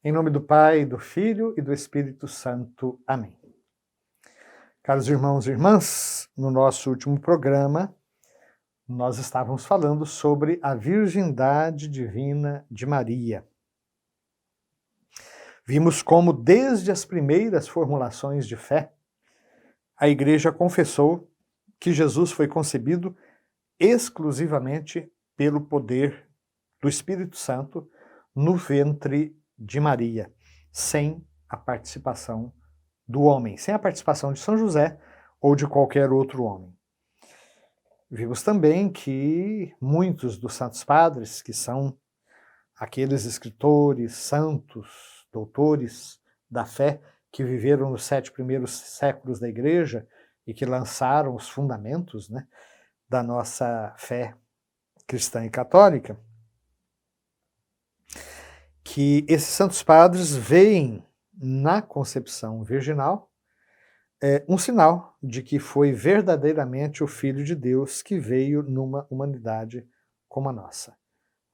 Em nome do Pai, do Filho e do Espírito Santo. Amém. Caros irmãos e irmãs, no nosso último programa, nós estávamos falando sobre a virgindade divina de Maria. Vimos como, desde as primeiras formulações de fé, a Igreja confessou que Jesus foi concebido exclusivamente pelo poder do Espírito Santo no ventre de Maria, sem a participação do homem, sem a participação de São José ou de qualquer outro homem. Vimos também que muitos dos santos padres, que são aqueles escritores, santos, doutores da fé, que viveram nos 7 primeiros séculos da Igreja e que lançaram os fundamentos, da nossa fé cristã e católica, que esses santos padres veem na concepção virginal um sinal de que foi verdadeiramente o Filho de Deus que veio numa humanidade como a nossa.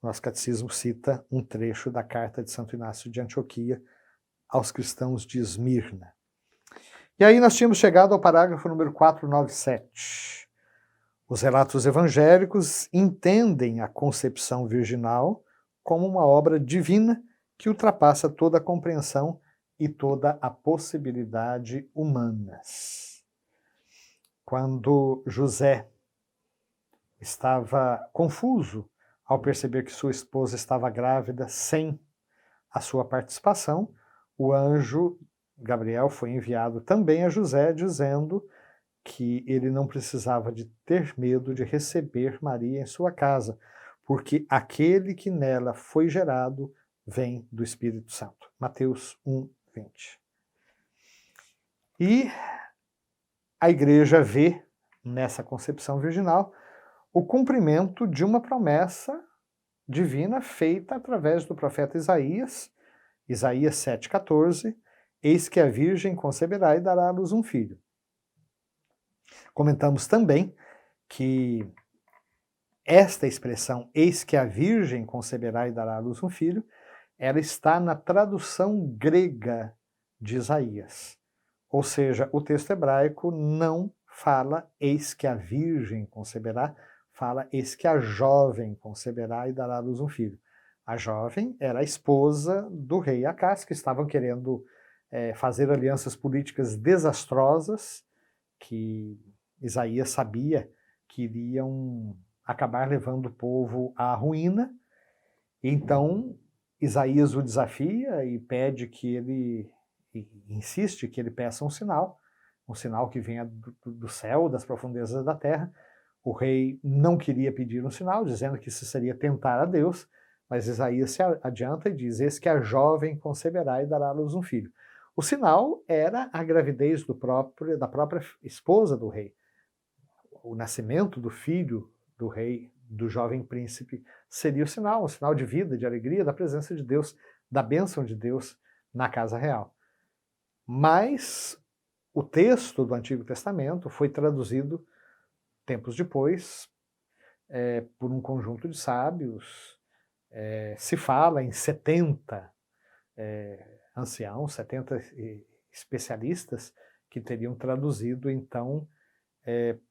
Nosso catecismo cita um trecho da carta de Santo Inácio de Antioquia aos cristãos de Esmirna. E aí nós tínhamos chegado ao parágrafo número 497. Os relatos evangélicos entendem a concepção virginal como uma obra divina que ultrapassa toda a compreensão e toda a possibilidade humanas. Quando José estava confuso ao perceber que sua esposa estava grávida sem a sua participação, o anjo Gabriel foi enviado também a José, dizendo que ele não precisava de ter medo de receber Maria em sua casa, porque aquele que nela foi gerado vem do Espírito Santo. Mateus 1:20. E a Igreja vê nessa concepção virginal o cumprimento de uma promessa divina feita através do profeta Isaías, Isaías 7,14, eis que a Virgem conceberá e dará à luz um filho. Comentamos também que esta expressão, eis que a Virgem conceberá e dará à luz um filho, ela está na tradução grega de Isaías. Ou seja, o texto hebraico não fala eis que a Virgem conceberá, fala eis que a jovem conceberá e dará à luz um filho. A jovem era a esposa do rei Acás, que estavam querendo fazer alianças políticas desastrosas, que Isaías sabia que iriam acabar levando o povo à ruína. Então, Isaías o desafia e pede que ele, insiste que ele peça um sinal que venha do céu, das profundezas da terra. O rei não queria pedir um sinal, dizendo que isso seria tentar a Deus, mas Isaías se adianta e diz, eis que a jovem conceberá e dará à luz um filho. O sinal era a gravidez da própria esposa do rei. O nascimento do filho do rei, do jovem príncipe, seria o sinal, um sinal de vida, de alegria, da presença de Deus, da bênção de Deus na casa real. Mas o texto do Antigo Testamento foi traduzido tempos depois por um conjunto de sábios. Se fala em 70 anciãos, 70 especialistas que teriam traduzido, então,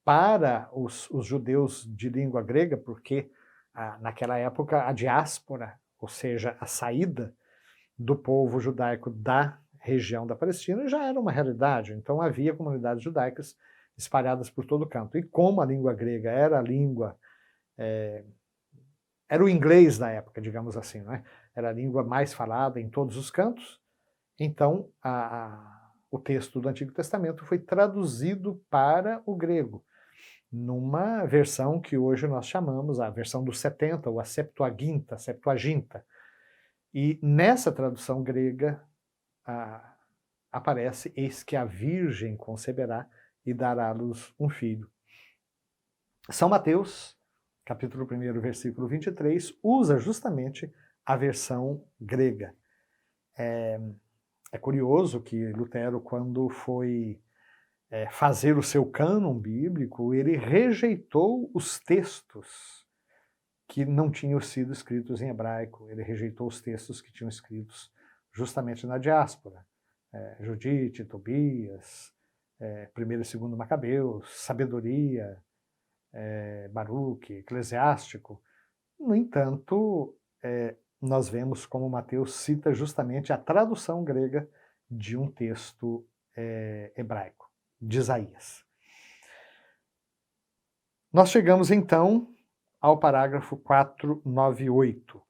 para os judeus de língua grega, porque naquela época a diáspora, ou seja, a saída do povo judaico da região da Palestina já era uma realidade, então havia comunidades judaicas espalhadas por todo canto. E como a língua grega era a língua, era o inglês da época, digamos assim, não é? Era a língua mais falada em todos os cantos, então o texto do Antigo Testamento foi traduzido para o grego, numa versão que hoje nós chamamos a versão dos 70, ou a Septuaginta. E nessa tradução grega aparece, eis que a Virgem conceberá e dará à luz um filho. São Mateus, capítulo 1, versículo 23, usa justamente a versão grega. É curioso que Lutero, quando foi fazer o seu cânon bíblico, ele rejeitou os textos que não tinham sido escritos em hebraico, ele rejeitou os textos que tinham escritos justamente na diáspora. Judite, Tobias, primeiro e segundo Macabeus, Sabedoria, Baruque, Eclesiástico. No entanto, nós vemos como Mateus cita justamente a tradução grega de um texto hebraico, de Isaías. Nós chegamos então ao parágrafo 498.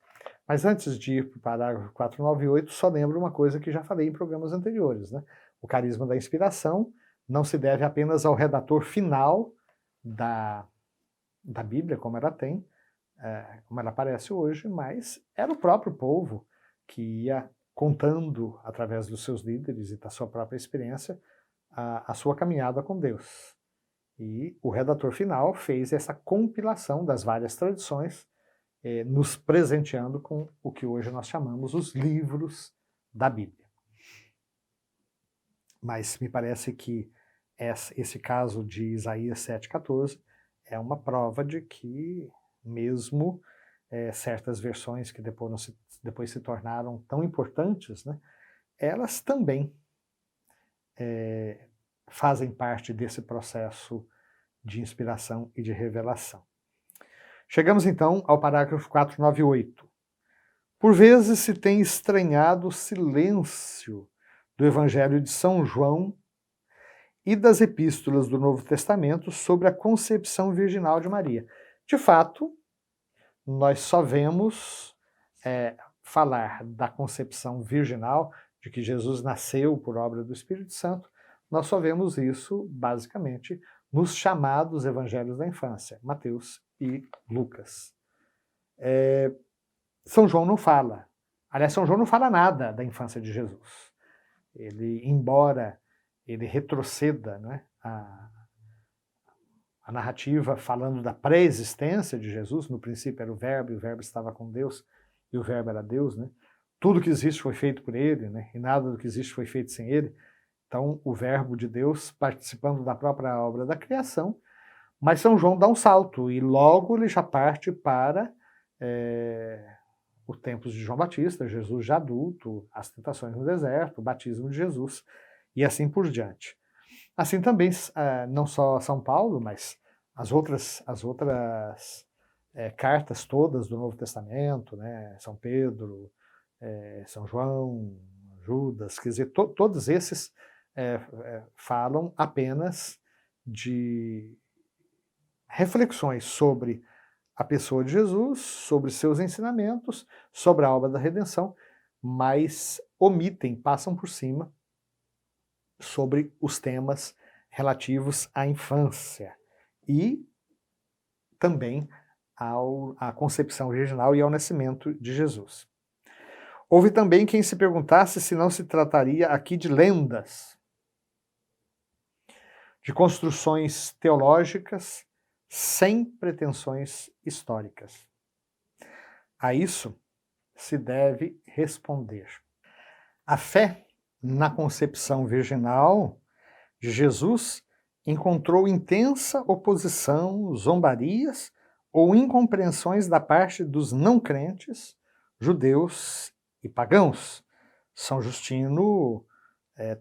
Mas antes de ir para o parágrafo 498, só lembro uma coisa que já falei em programas anteriores, né? O carisma da inspiração não se deve apenas ao redator final da Bíblia, como ela aparece hoje, mas era o próprio povo que ia contando, através dos seus líderes e da sua própria experiência, a sua caminhada com Deus. E o redator final fez essa compilação das várias tradições, nos presenteando com o que hoje nós chamamos os livros da Bíblia. Mas me parece que esse caso de Isaías 7,14 é uma prova de que mesmo certas versões que depois se tornaram tão importantes, né, elas também fazem parte desse processo de inspiração e de revelação. Chegamos então ao parágrafo 498. Por vezes se tem estranhado o silêncio do Evangelho de São João e das epístolas do Novo Testamento sobre a concepção virginal de Maria. De fato, nós só vemos falar da concepção virginal, de que Jesus nasceu por obra do Espírito Santo, nós só vemos isso, basicamente, nos chamados evangelhos da infância, Mateus e Lucas. São João não fala. Aliás, São João não fala nada da infância de Jesus. Ele, embora ele retroceda, né, a narrativa falando da pré-existência de Jesus, no princípio era o Verbo, e o Verbo estava com Deus, e o Verbo era Deus, né? Tudo que existe foi feito por ele, né? E nada do que existe foi feito sem ele. Então, o Verbo de Deus participando da própria obra da criação, mas São João dá um salto, e logo ele já parte para os tempos de João Batista, Jesus já adulto, as tentações no deserto, o batismo de Jesus, e assim por diante. Assim também, não só São Paulo, mas as outras cartas todas do Novo Testamento, né? São Pedro, São João, Judas, quer dizer, todos esses falam apenas de reflexões sobre a pessoa de Jesus, sobre seus ensinamentos, sobre a obra da redenção, mas omitem, passam por cima sobre os temas relativos à infância e também à concepção virginal e ao nascimento de Jesus. Houve também quem se perguntasse se não se trataria aqui de lendas, de construções teológicas sem pretensões históricas. A isso se deve responder. A fé na concepção virginal de Jesus encontrou intensa oposição, zombarias ou incompreensões da parte dos não crentes, judeus e pagãos. São Justino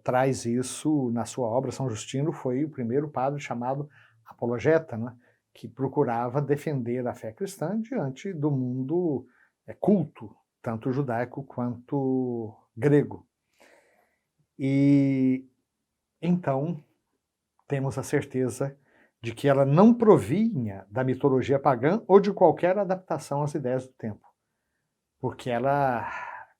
traz isso na sua obra. São Justino foi o primeiro padre chamado apologeta, né, que procurava defender a fé cristã diante do mundo culto, tanto judaico quanto grego. E então temos a certeza de que ela não provinha da mitologia pagã ou de qualquer adaptação às ideias do tempo, porque ela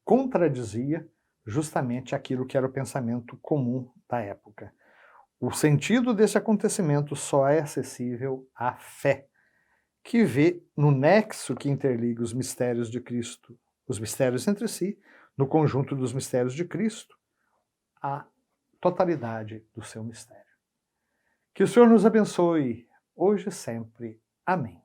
contradizia justamente aquilo que era o pensamento comum da época. O sentido desse acontecimento só é acessível à fé, que vê no nexo que interliga os mistérios de Cristo, os mistérios entre si, no conjunto dos mistérios de Cristo, a totalidade do seu mistério. Que o Senhor nos abençoe, hoje e sempre. Amém.